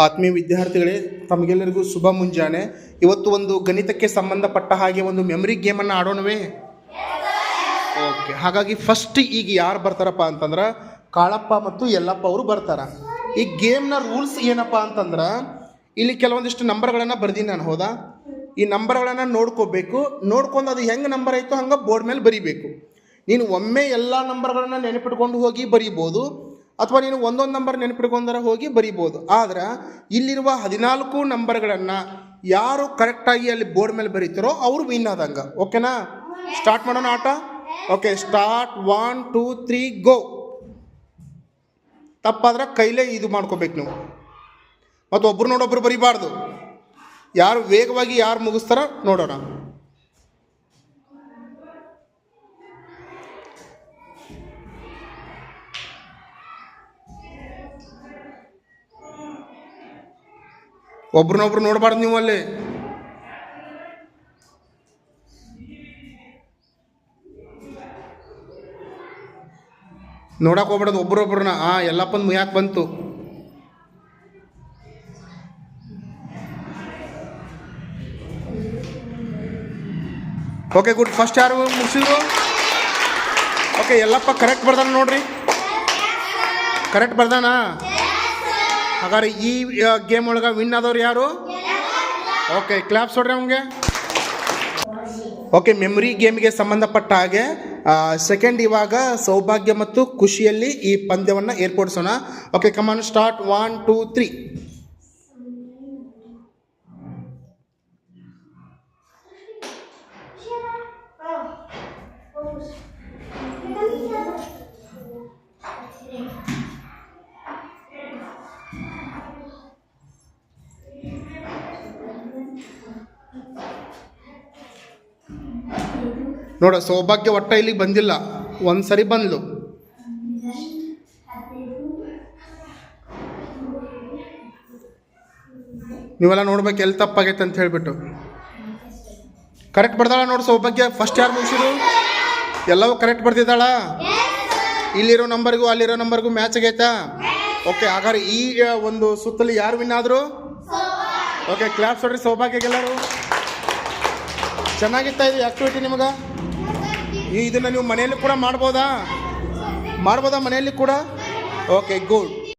ಆತ್ಮೀಯ ವಿದ್ಯಾರ್ಥಿಗಳೇ, ತಮಗೆಲ್ಲರಿಗೂ ಶುಭ ಮುಂಜಾನೆ. ಇವತ್ತು ಒಂದು ಗಣಿತಕ್ಕೆ ಸಂಬಂಧಪಟ್ಟ ಹಾಗೆ ಒಂದು ಮೆಮರಿ ಗೇಮನ್ನು ಆಡೋಣವೇ? ಓಕೆ. ಹಾಗಾಗಿ ಫಸ್ಟ್ ಈಗ ಯಾರು ಬರ್ತಾರಪ್ಪ ಅಂತಂದ್ರೆ ಕಾಳಪ್ಪ ಮತ್ತು ಯಲ್ಲಪ್ಪ ಅವರು ಬರ್ತಾರ. ಈ ಗೇಮ್ನ ರೂಲ್ಸ್ ಏನಪ್ಪ ಅಂತಂದ್ರೆ ಇಲ್ಲಿ ಕೆಲವೊಂದಿಷ್ಟು ನಂಬರ್ಗಳನ್ನು ಬರ್ದೀನಿ ನಾನು. ಹೌದಾ? ಈ ನಂಬರ್ಗಳನ್ನು ನೋಡ್ಕೋಬೇಕು. ನೋಡ್ಕೊಂಡು ಅದು ಹೆಂಗೆ ನಂಬರ್ ಆಯಿತು ಹಂಗೆ ಬೋರ್ಡ್ ಮೇಲೆ ಬರೀಬೇಕು. ನೀನು ಒಮ್ಮೆ ಎಲ್ಲ ನಂಬರ್ಗಳನ್ನು ನೆನಪಿಟ್ಕೊಂಡು ಹೋಗಿ ಬರೀಬೋದು, ಅಥವಾ ನೀನು ಒಂದೊಂದು ನಂಬರ್ ನೆನಪಿಟ್ಕೊಂಡರ ಹೋಗಿ ಬರೀಬೋದು. ಆದ್ರೆ ಇಲ್ಲಿರುವ 14 ನಂಬರ್ಗಳನ್ನು ಯಾರು ಕರೆಕ್ಟಾಗಿ ಅಲ್ಲಿ ಬೋರ್ಡ್ ಮೇಲೆ ಬರೀತಾರೋ ಅವರು ವಿನ್ ಆದಂಗೆ. ಓಕೆನಾ? ಸ್ಟಾರ್ಟ್ ಮಾಡೋಣ ಆಟ. Okay, start. 1 2 3 ಗೋ. ತಪ್ಪಾದ್ರೆ ಕೈಲೇ ಇದು ಮಾಡ್ಕೋಬೇಕು ನೀವು, ಮತ್ತು ಒಬ್ರು ನೋಡೊಬ್ರು ಬರೀಬಾರ್ದು. ಯಾರು ವೇಗವಾಗಿ ಯಾರು ಮುಗಿಸ್ತಾರ ನೋಡೋಣ. ಒಬ್ರನ್ನೊಬ್ರು ನೋಡಬಾರ್ದು ನೀವು ಅಲ್ಲಿ. ನೋಡಕ್ಕೆ ಹೋಗ್ಬಾರ್ದು ಒಬ್ರೊಬ್ರನ್ನ. ಯಲ್ಲಪ್ಪನ ಮುಯಾಕೆ ಬಂತು. Okay, good. ಫಸ್ಟ್ ಯಾರು ಮುಗಿಸಿದ್ರು? ಓಕೆ, ಯಲ್ಲಪ್ಪ ಕರೆಕ್ಟ್ ಬರ್ದಾನ ನೋಡ್ರಿ. ಕರೆಕ್ಟ್ ಬರ್ದಾನ. ಹಾಗಾದ್ರೆ ಈ ಗೇಮ್ ಒಳಗೆ ವಿನ್ ಆದವ್ರು ಯಾರು? ಓಕೆ, ಕ್ಲಾಪ್ಸ್ ಹೊಡ್ರಿ ನಮಗೆ. ಓಕೆ, ಮೆಮರಿ ಗೇಮ್ಗೆ ಸಂಬಂಧಪಟ್ಟ ಹಾಗೆ ಸೆಕೆಂಡ್ ಇವಾಗ ಸೌಭಾಗ್ಯ ಮತ್ತು ಖುಷಿಯಲ್ಲಿ ಈ ಪಂದ್ಯವನ್ನು ಏರ್ಪಡಿಸೋಣ. ಓಕೆ, ಕಮಾನ್, ಸ್ಟಾರ್ಟ್. 1 2 3. ನೋಡ, ಸೌಭಾಗ್ಯ ಒಟ್ಟ ಇಲ್ಲಿಗೆ ಬಂದಿಲ್ಲ, ಒಂದ್ಸರಿ ಬಂದ್ಲು. ನೀವೆಲ್ಲ ನೋಡ್ಬೇಕು ಎಲ್ಲಿ ತಪ್ಪಾಗೈತೆ ಅಂತ ಹೇಳ್ಬಿಟ್ಟು. ಕರೆಕ್ಟ್ ಬರ್ದಾಳ ನೋಡಿ ಸೌಭಾಗ್ಯ. ಫಸ್ಟ್ ಯಾರು ಮುಗಿಸಿದ್ರು? ಎಲ್ಲವೂ ಕರೆಕ್ಟ್ ಬರ್ತಿದ್ದಾಳ. ಇಲ್ಲಿರೋ ನಂಬರ್ಗೂ ಅಲ್ಲಿರೋ ನಂಬರ್ಗೂ ಮ್ಯಾಚ್ ಆಗೈತಾ? ಓಕೆ, ಹಾಗಾದ್ರೆ ಈ ಒಂದು ಸುತ್ತಲ್ಲಿ ಯಾರು ವಿನ್ ಆದ್ರು? Okay, claps ಹೊಡ್ರಿ ಸೌಭಾಗ್ಯಗೆಲ್ಲರೂ. ಚೆನ್ನಾಗಿತ್ತಾ ಇದು ಆ್ಯಕ್ಟಿವಿಟಿ ನಿಮಗೆ? ಇದನ್ನು ನೀವು ಮನೆಯಲ್ಲಿ ಕೂಡ ಮಾಡ್ಬೋದಾ ಮನೆಯಲ್ಲಿ ಕೂಡ? Okay, good.